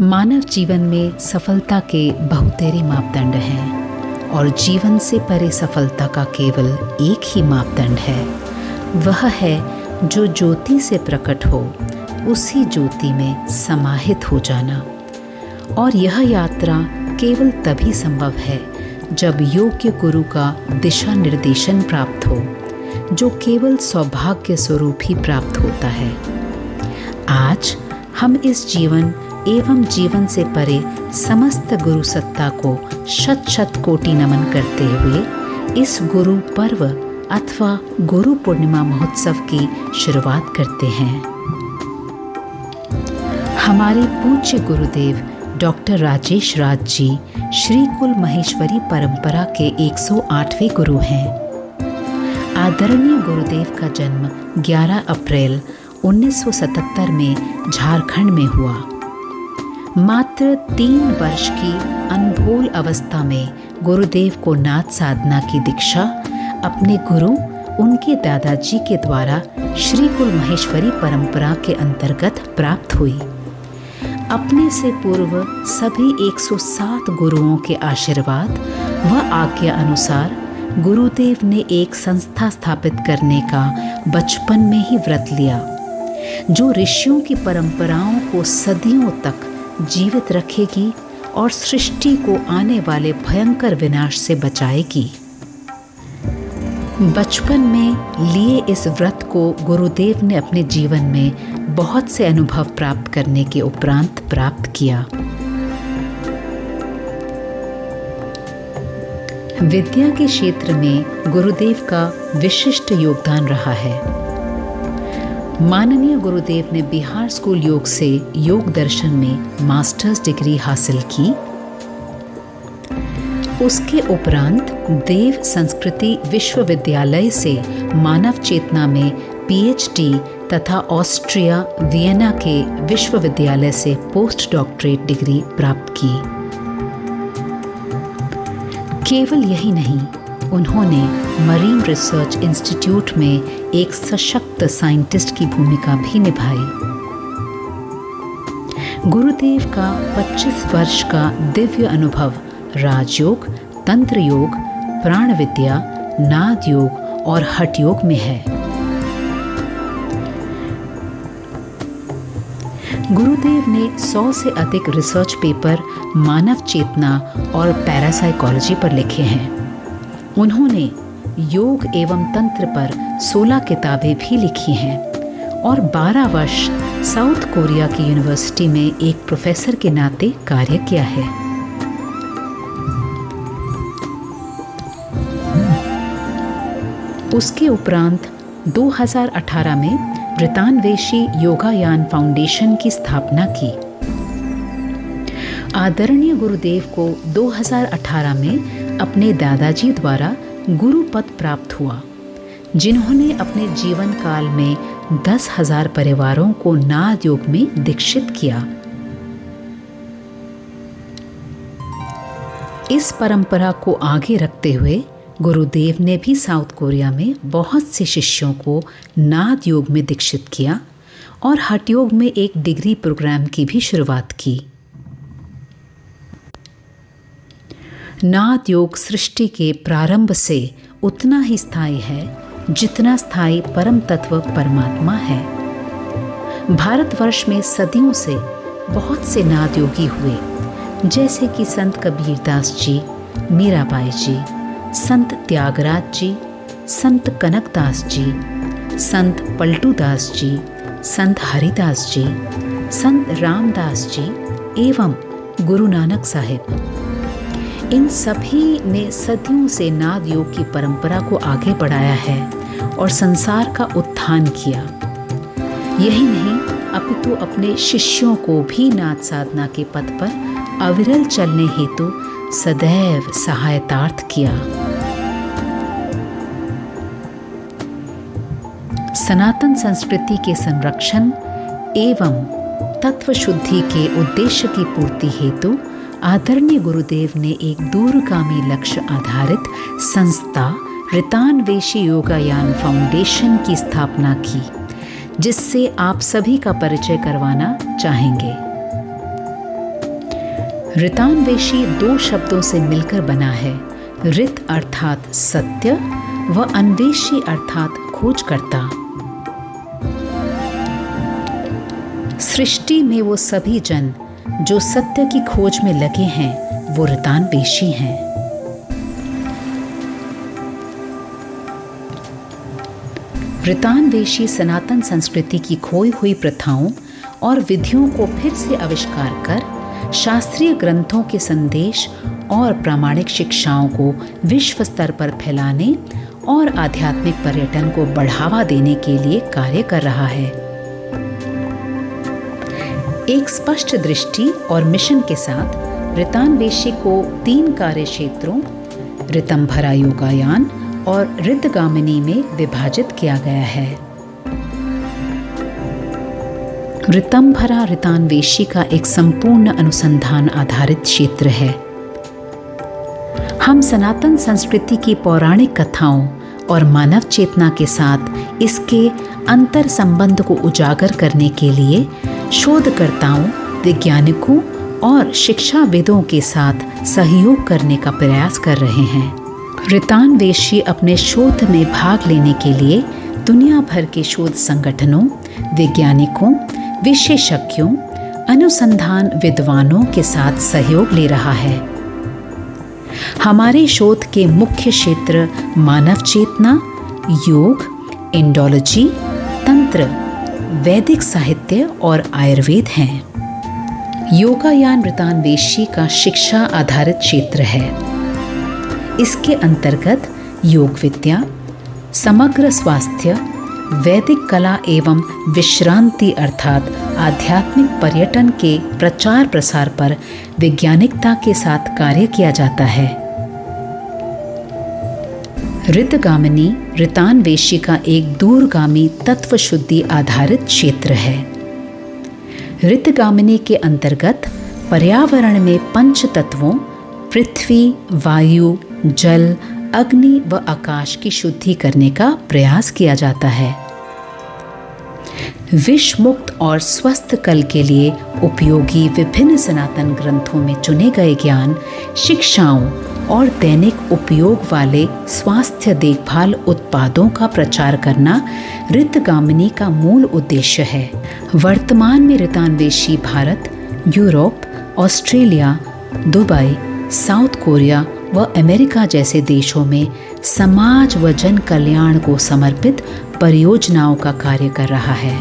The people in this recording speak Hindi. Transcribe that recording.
मानव जीवन में सफलता के बहुतेरे मापदंड हैं और जीवन से परे सफलता का केवल एक ही मापदंड है। वह है जो ज्योति से प्रकट हो उसी ज्योति में समाहित हो जाना। और यह यात्रा केवल तभी संभव है जब योग्य गुरु का दिशा निर्देशन प्राप्त हो, जो केवल सौभाग्य स्वरूप ही प्राप्त होता है। आज हम इस जीवन एवं जीवन से परे समस्त गुरु सत्ता को शत शत कोटि नमन करते हुए इस गुरु पर्व अथवा गुरु पूर्णिमा महोत्सव की शुरुआत करते हैं। हमारे पूज्य गुरुदेव डॉक्टर राजेश राज जी श्री कुल महेश्वरी परंपरा के 108वें गुरु हैं। आदरणीय गुरुदेव का जन्म 11 अप्रैल 1977 में झारखंड में हुआ। मात्र 3 वर्ष की अनभोल अवस्था में गुरुदेव को नाद साधना की दीक्षा अपने गुरु उनके दादाजी के द्वारा श्री कुल महेश्वरी परंपरा के अंतर्गत प्राप्त हुई। अपने से पूर्व सभी 107 गुरुओं के आशीर्वाद व आज्ञा अनुसार गुरुदेव ने एक संस्था स्थापित करने का बचपन में ही व्रत लिया, जो ऋषियों की परंपराओं को सदियों तक जीवित रखेगी और सृष्टि को आने वाले भयंकर विनाश से बचाएगी। बचपन में लिए इस व्रत को गुरुदेव ने अपने जीवन में बहुत से अनुभव प्राप्त करने के उपरांत प्राप्त किया। विद्या के क्षेत्र में गुरुदेव का विशिष्ट योगदान रहा है। माननीय गुरुदेव ने बिहार स्कूल योग से योग दर्शन में मास्टर्स डिग्री हासिल की। उसके उपरांत देव संस्कृति विश्वविद्यालय से मानव चेतना में पीएचडी तथा ऑस्ट्रिया वियना के विश्वविद्यालय से पोस्ट डॉक्टरेट डिग्री प्राप्त की। केवल यही नहीं, उन्होंने मरीन रिसर्च इंस्टीट्यूट में एक सशक्त साइंटिस्ट की भूमिका भी निभाई। गुरुदेव का 25 वर्ष का दिव्य अनुभव राजयोग, तंत्र योग, प्राण विद्या, नाद योग और हठ योग में है। गुरुदेव ने 100 से अधिक रिसर्च पेपर मानव चेतना और पैरासाइकोलॉजी पर लिखे हैं। उन्होंने योग एवं तंत्र पर 16 किताबें भी लिखी हैं और 12 वर्ष साउथ कोरिया की यूनिवर्सिटी में एक प्रोफेसर के नाते कार्य किया है। उसके उपरांत 2018 में वृतान्वेषी योगायान फाउंडेशन की स्थापना की। आदरणीय गुरुदेव को 2018 में अपने दादाजी द्वारा गुरु पद प्राप्त हुआ, जिन्होंने अपने जीवन काल में 10,000 परिवारों को नाद योग में दीक्षित किया। इस परंपरा को आगे रखते हुए गुरुदेव ने भी साउथ कोरिया में बहुत से शिष्यों को नाद योग में दीक्षित किया और हठ योग में एक डिग्री प्रोग्राम की भी शुरुआत की। नाद योग सृष्टि के प्रारंभ से उतना ही स्थायी है जितना स्थायी परम तत्व परमात्मा है। भारतवर्ष में सदियों से बहुत से नाद योगी हुए, जैसे कि संत कबीरदास जी, मीराबाई जी, संत त्यागराज जी, संत कनकदास जी, संत पलटूदास जी, संत हरिदास जी, संत रामदास जी एवं गुरु नानक साहिब। इन सभी ने सदियों से नाद योग की परंपरा को आगे बढ़ाया है और संसार का उत्थान किया। यही नहीं, अपितु अपने शिष्यों को भी नाद साधना के पथ पर अविरल चलने हेतु सदैव सहायतार्थ किया। सनातन संस्कृति के संरक्षण एवं तत्व शुद्धि के उद्देश्य की पूर्ति हेतु आदरणीय गुरुदेव ने एक दूरगामी लक्ष्य आधारित संस्था वृतान्वेषी योगायान फाउंडेशन की स्थापना की, जिससे आप सभी का परिचय करवाना चाहेंगे। ऋतान्वेषी दो शब्दों से मिलकर बना है। ऋत अर्थात सत्य व अन्वेषी अर्थात खोजकर्ता। सृष्टि में वो सभी जन जो सत्य की खोज में लगे हैं वो ऋतान्वेषी हैं। ऋतान्वेषी सनातन संस्कृति की खोई हुई प्रथाओं और विधियों को फिर से आविष्कार कर शास्त्रीय ग्रंथों के संदेश और प्रामाणिक शिक्षाओं को विश्व स्तर पर फैलाने और आध्यात्मिक पर्यटन को बढ़ावा देने के लिए कार्य कर रहा है। एक स्पष्ट दृष्टि और मिशन के साथ ऋतान्वेषी को 3 कार्य क्षेत्रों ऋतंभरा योगायान और ऋतगामिनी में विभाजित किया गया है। ऋतंभरा ऋतान्वेषी का एक संपूर्ण अनुसंधान आधारित क्षेत्र है। हम सनातन संस्कृति की पौराणिक कथाओं और मानव चेतना के साथ इसके अंतर संबंध को उजागर करने के लिए शोधकर्ताओं, वैज्ञानिकों और शिक्षाविदों के साथ सहयोग करने का प्रयास कर रहे हैं। ऋतान्वेषी अपने शोध में भाग लेने के लिए दुनिया भर के शोध संगठनों, वैज्ञानिकों, विशेषज्ञों, अनुसंधान विद्वानों के साथ सहयोग ले रहा है। हमारे शोध के मुख्य क्षेत्र मानव चेतना, योग, इंडोलॉजी, तंत्र, वैदिक साहित्य और आयुर्वेद हैं। योगायान ऋतान्वेषी का शिक्षा आधारित क्षेत्र है। इसके अंतर्गत योग विद्या, समग्र स्वास्थ्य, वैदिक कला एवं विश्रांति अर्थात आध्यात्मिक पर्यटन के प्रचार प्रसार पर वैज्ञानिकता के साथ कार्य किया जाता है। ऋतगामिनी ऋतान्वेषी का एक दूरगामी तत्व शुद्धि आधारित क्षेत्र है। ऋतगामिनी के अंतर्गत पर्यावरण में 5 तत्वों पृथ्वी, वायु, जल, अग्नि व आकाश की शुद्धि करने का प्रयास किया जाता है। विष मुक्त और स्वस्थ कल के लिए उपयोगी विभिन्न सनातन ग्रंथों में चुने गए ज्ञान, शिक्षाओं और दैनिक उपयोग वाले स्वास्थ्य देखभाल उत्पादों का प्रचार करना ऋतगामिनी का मूल उद्देश्य है। वर्तमान में Ritanveshi Bharat, Europe, Australia, Dubai, South Korea व अमेरिका जैसे देशों में समाज व जन कल्याण को समर्पित परियोजनाओं का कार्य कर रहा है।